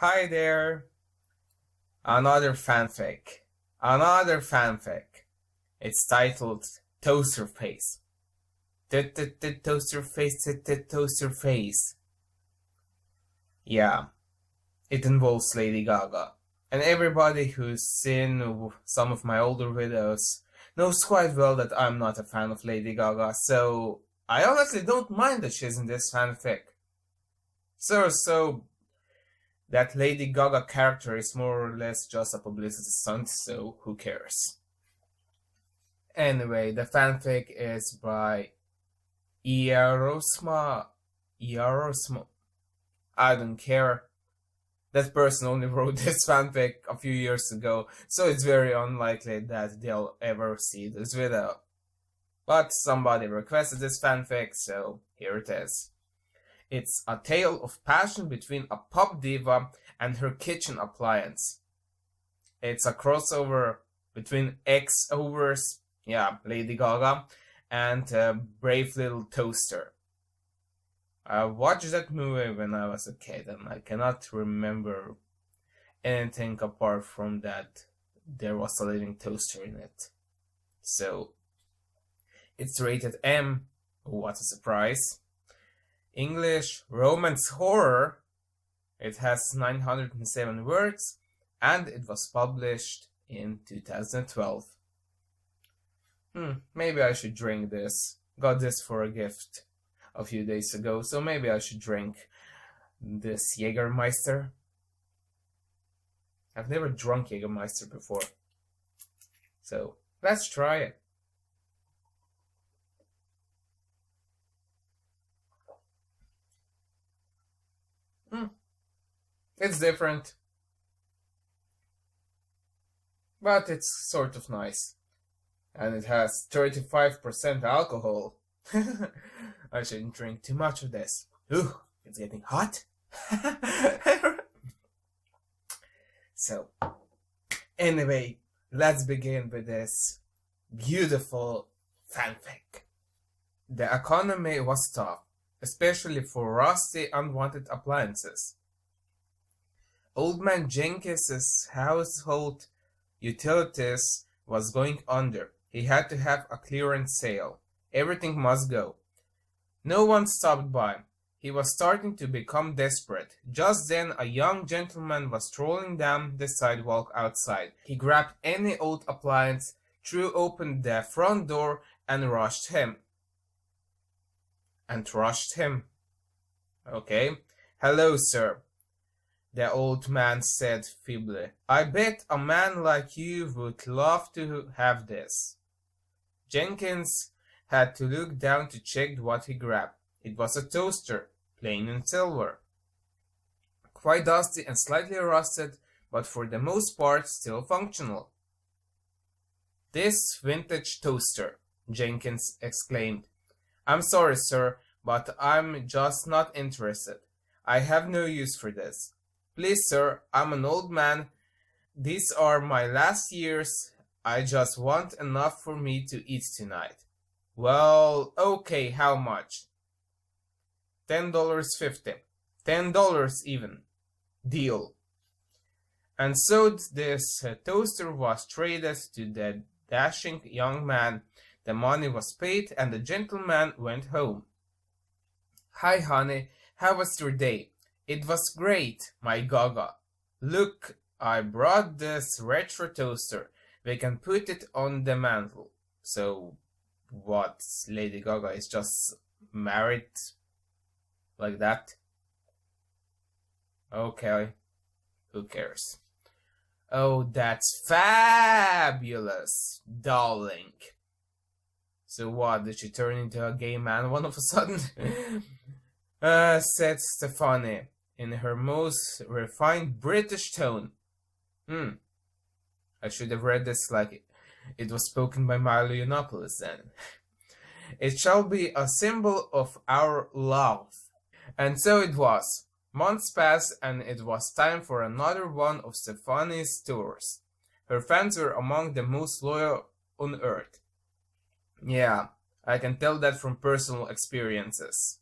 Hi there. Another fanfic. Another fanfic. It's titled Toaster Face. Toaster face, toaster face. Yeah, it involves Lady Gaga. And everybody who's seen some of my older videos knows quite well that I'm not a fan of Lady Gaga, so I honestly don't mind that she's in this fanfic. So that Lady Gaga character is more or less just a publicity stunt, so who cares? Anyway, the fanfic is by Yarosma. I don't care. That person only wrote this fanfic a few years ago, so it's very unlikely that they'll ever see this video. But somebody requested this fanfic, so here it is. It's a tale of passion between a pop diva and her kitchen appliance. It's a crossover between X-overs, yeah, Lady Gaga, and a brave little toaster. I watched that movie when I was a kid and I cannot remember anything apart from that there was a living toaster in it. So, it's rated M, what a surprise. English romance horror. It has 907 words and it was published in 2012. Maybe I should drink this. Got this for a gift a few days ago, so maybe I should drink this Jägermeister. I've never drunk Jägermeister before, so let's try it. It's different, but it's sort of nice. And it has 35% alcohol. I shouldn't drink too much of this. Ooh, it's getting hot. So, anyway, let's begin with this beautiful fanfic. The economy was tough, especially for rusty, unwanted appliances. Old man Jenkins's household utilities was going under. He had to have a clearance sale. Everything must go. No one stopped by. He was starting to become desperate. Just then a young gentleman was strolling down the sidewalk outside. He grabbed any old appliance, threw open the front door, and rushed him. Okay. Hello, sir, the old man said feebly. I bet a man like you would love to have this. Jenkins had to look down to check what he grabbed. It was a toaster, plain and silver. Quite dusty and slightly rusted, but for the most part still functional. This vintage toaster, Jenkins exclaimed. I'm sorry, sir, but I'm just not interested. I have no use for this. Please, sir, I'm an old man. These are my last years. I just want enough for me to eat tonight. Well, okay, how much? $10.50. $10 even. Deal. And so this toaster was traded to the dashing young man. The money was paid and the gentleman went home. Hi, honey. How was your day? It was great, my Gaga. Look, I brought this retro toaster. We can put it on the mantle. So, what? Lady Gaga is just married like that? Okay, who cares? Oh, that's fabulous, darling. So what, did she turn into a gay man all of a sudden? Said Stephanie, in her most refined British tone. I should have read this like it was spoken by Milo Yiannopoulos then. It shall be a symbol of our love. And so it was. Months passed and it was time for another one of Stephanie's tours. Her fans were among the most loyal on earth. Yeah, I can tell that from personal experiences.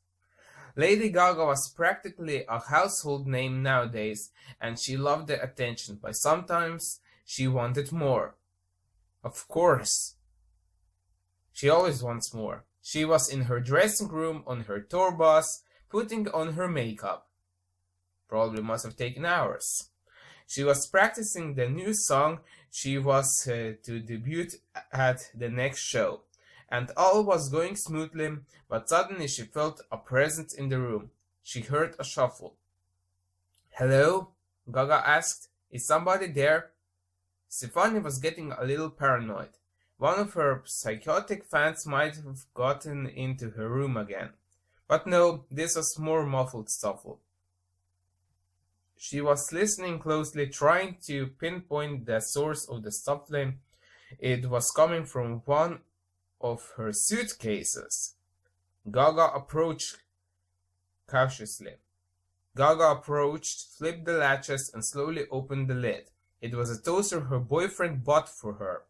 Lady Gaga was practically a household name nowadays, and she loved the attention, but sometimes she wanted more. Of course, she always wants more. She was in her dressing room on her tour bus, putting on her makeup. Probably must have taken hours. She was practicing the new song she was to debut at the next show, and all was going smoothly, but suddenly she felt a presence in the room. She heard a shuffle. "Hello?" Gaga asked. "Is somebody there?" Stefani was getting a little paranoid. One of her psychotic fans might have gotten into her room again. But no, this was more muffled shuffle. She was listening closely, trying to pinpoint the source of the shuffling. It was coming from one of her suitcases. Gaga approached cautiously. Flipped the latches, and slowly opened the lid. It was a toaster her boyfriend bought for her,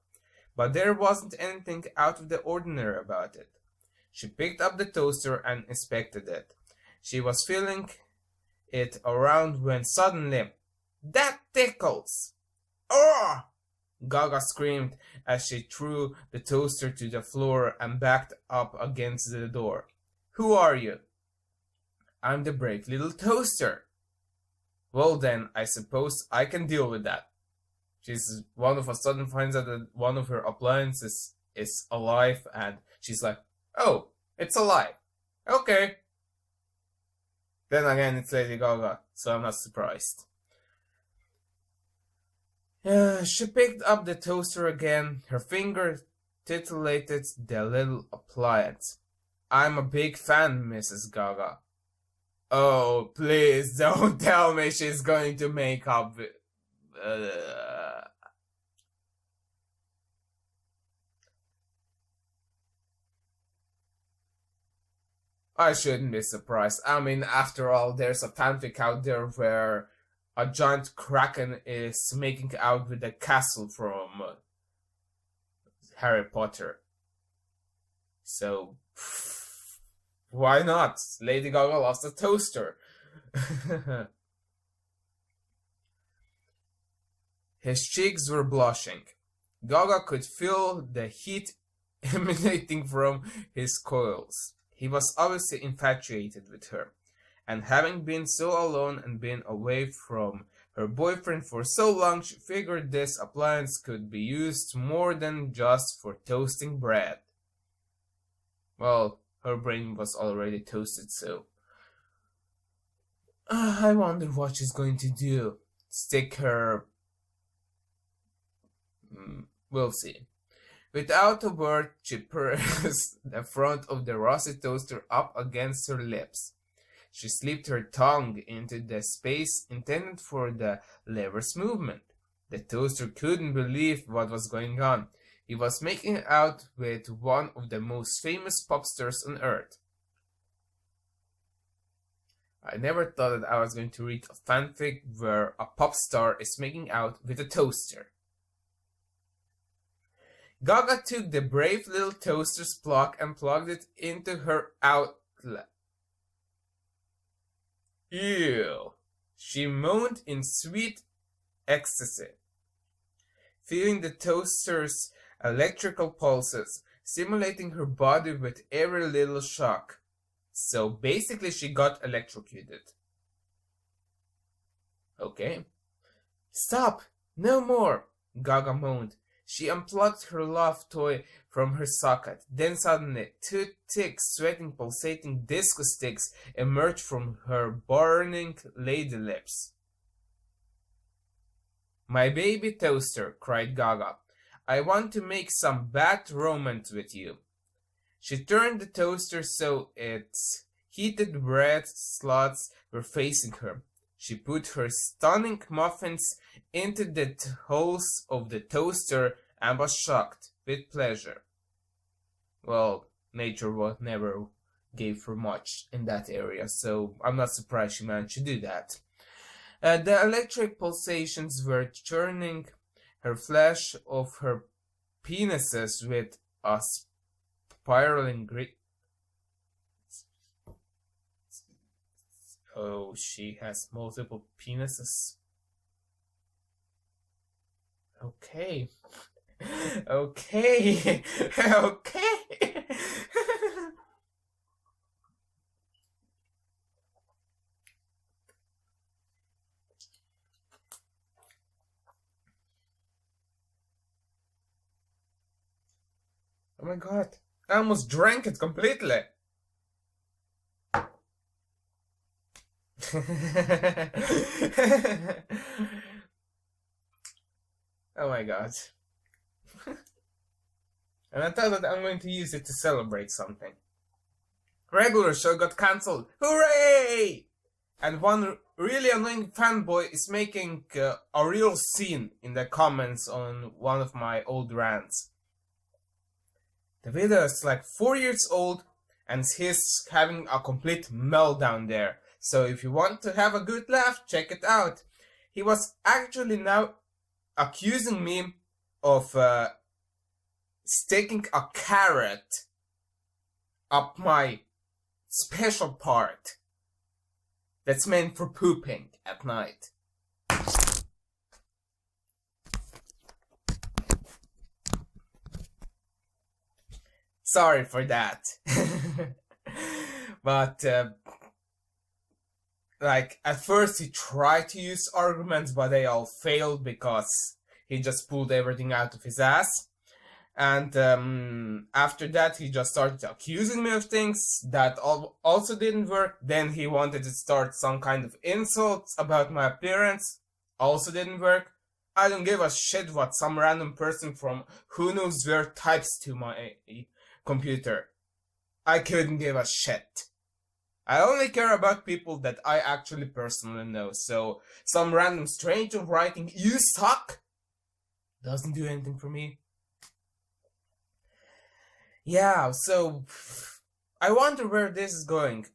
but there wasn't anything out of the ordinary about it. She picked up the toaster and inspected it. She was feeling it around when suddenly, "That tickles! Ugh!" Gaga screamed as she threw the toaster to the floor and backed up against the door. "Who are you?" "I'm the brave little toaster." "Well then, I suppose I can deal with that." She's one of a sudden finds out that one of her appliances is alive, and she's like, "Oh, it's alive. Okay." Then again, it's Lady Gaga, so I'm not surprised. She picked up the toaster again. Her finger titillated the little appliance. "I'm a big fan, Mrs. Gaga." "Oh, please don't tell me she's going to make up with... I shouldn't be surprised. I mean, after all, there's a fanfic out there where a giant kraken is making out with a castle from Harry Potter. So, why not? Lady Gaga lost a toaster. His cheeks were blushing. Gaga could feel the heat emanating from his coils. He was obviously infatuated with her, and having been so alone and been away from her boyfriend for so long, she figured this appliance could be used more than just for toasting bread. Well, her brain was already toasted, so... I wonder what she's going to do. Stick her... We'll see. Without a word, she pressed the front of the rusty toaster up against her lips. She slipped her tongue into the space intended for the lever's movement. The toaster couldn't believe what was going on. He was making out with one of the most famous pop stars on earth. I never thought that I was going to read a fanfic where a pop star is making out with a toaster. Gaga took the brave little toaster's plug and plugged it into her outlet. "Ew," she moaned in sweet ecstasy, feeling the toaster's electrical pulses stimulating her body with every little shock. So basically she got electrocuted. Okay. "Stop! No more!" Gaga moaned. She unplugged her love toy from her socket. Then suddenly, two thick, sweating, pulsating disco sticks emerged from her burning lady lips. "My baby toaster," cried Gaga. "I want to make some bad romance with you." She turned the toaster so its heated bread slots were facing her. She put her stunning muffins into the holes of the toaster and was shocked with pleasure. Well, nature never gave her much in that area, so I'm not surprised she managed to do that. The electric pulsations were churning her flesh of her penises with a spiraling Oh, she has multiple penises. Okay. Okay. Okay. Oh my god. I almost drank it completely. Oh my god. And I thought that I'm going to use it to celebrate something. Regular show got cancelled. Hooray! And one really annoying fanboy is making a real scene in the comments on one of my old rants. The video is like 4 years old and he's having a complete meltdown there. So if you want to have a good laugh, check it out. He was actually now accusing me of sticking a carrot up my special part that's meant for pooping at night. Sorry for that. But like at first he tried to use arguments, but they all failed because he just pulled everything out of his ass. And after that he just started accusing me of things that also didn't work. Then he wanted to start some kind of insults about my appearance, also didn't work. I don't give a shit what some random person from who knows where types to my computer. I couldn't give a shit. I only care about people that I actually personally know. So some random stranger writing "you suck" doesn't do anything for me. Yeah, so I wonder where this is going.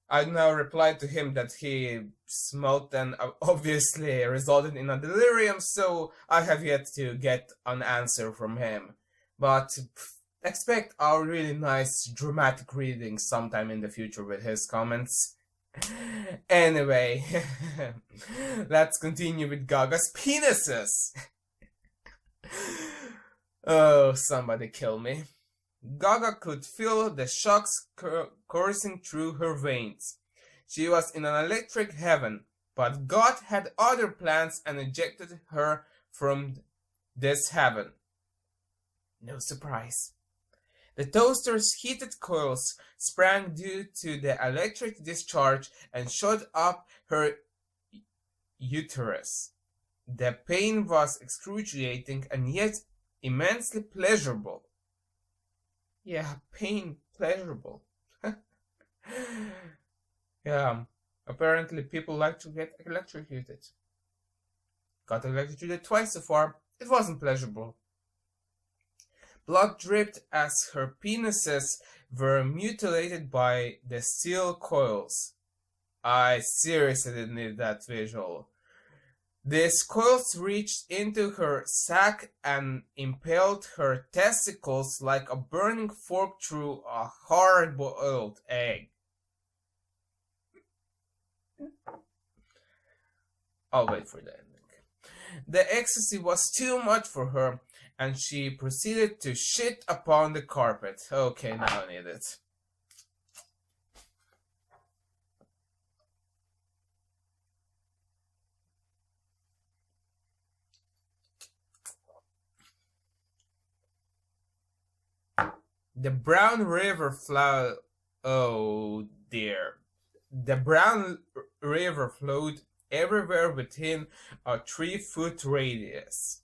I now replied to him that he smoked and obviously resulted in a delirium, so I have yet to get an answer from him. But expect a really nice dramatic reading sometime in the future with his comments. Anyway, let's continue with Gaga's penises. Oh, somebody kill me. Gaga could feel the shocks coursing through her veins. She was in an electric heaven, but God had other plans and ejected her from this heaven. No surprise. The toaster's heated coils sprang due to the electric discharge and shot up her uterus. The pain was excruciating and yet immensely pleasurable. Yeah, pain, pleasurable. Yeah, apparently people like to get electrocuted. Got electrocuted twice so far, it wasn't pleasurable. Blood dripped as her penises were mutilated by the steel coils. I seriously didn't need that visual. These coils reached into her sack and impaled her testicles like a burning fork through a hard-boiled egg. I'll wait for the ending. The ecstasy was too much for her, and she proceeded to shit upon the carpet. Okay, now I need it. The brown river flowed. Oh dear. The brown river flowed everywhere within a 3-foot radius.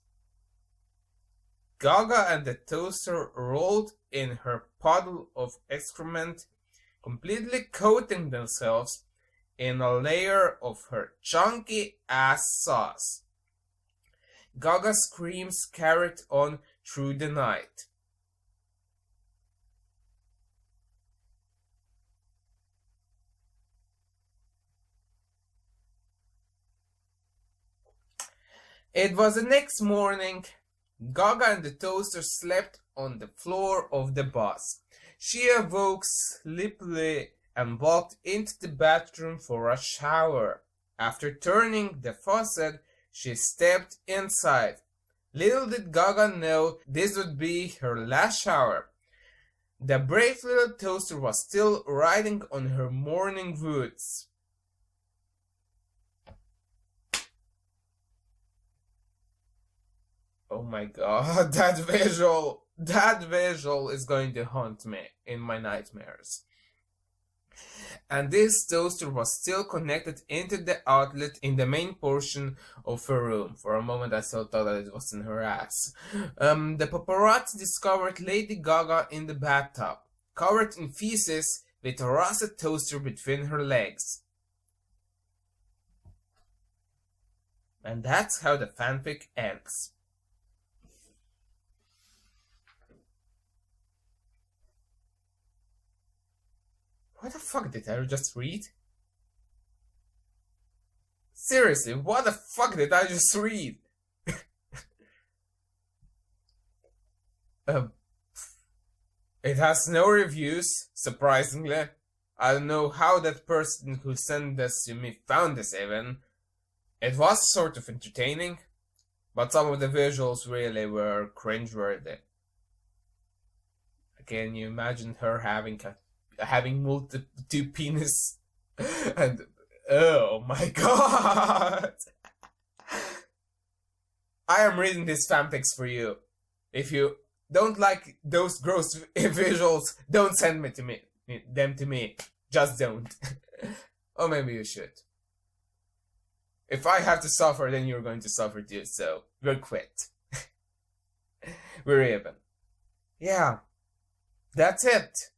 Gaga and the toaster rolled in her puddle of excrement, completely coating themselves in a layer of her chunky ass sauce. Gaga's screams carried on through the night. It was the next morning. Gaga and the toaster slept on the floor of the bus. She awoke sleepily and walked into the bathroom for a shower. After turning the faucet, she stepped inside. Little did Gaga know this would be her last shower. The brave little toaster was still riding on her morning woods. Oh my god, that visual is going to haunt me in my nightmares. And this toaster was still connected into the outlet in the main portion of her room. For a moment I thought that it was in her ass. The paparazzi discovered Lady Gaga in the bathtub, covered in feces with a rusted toaster between her legs. And that's how the fanfic ends. What the fuck did I just read? Seriously, what the fuck did I just read? It has no reviews, surprisingly. I don't know how that person who sent this to me found this even. It was sort of entertaining, but some of the visuals really were cringeworthy. Can you imagine her having multiple penis? And oh my god! I am reading these fanfics for you. If you don't like those gross visuals, don't send them to me. Just don't. Or maybe you should. If I have to suffer, then you're going to suffer too, so we're quit. We're even. Yeah. That's it.